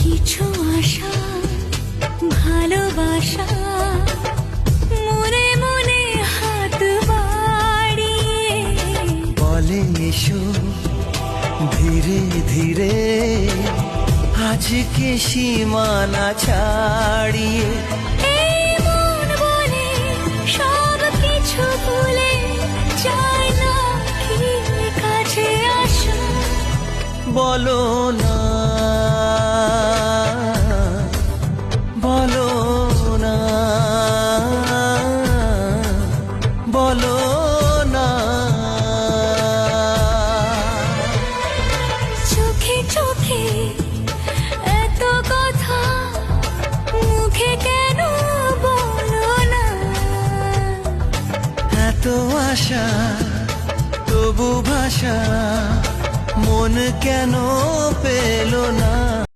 কিছু আশা ভালোবাসা মনে মনে হাত বাড়িয়ে বলে এসো ধীরে ধীরে আজকে সীমানা ছাড়িয়ে। এই মন বলে সব কিছু ভুলে যায় না কি কাছে আসা। বলো না বলো না বলো না। চোখে চোখে এত কথা মুখে কেন বলো না। এত আশা তবু ভাষা মন কেন পেল না।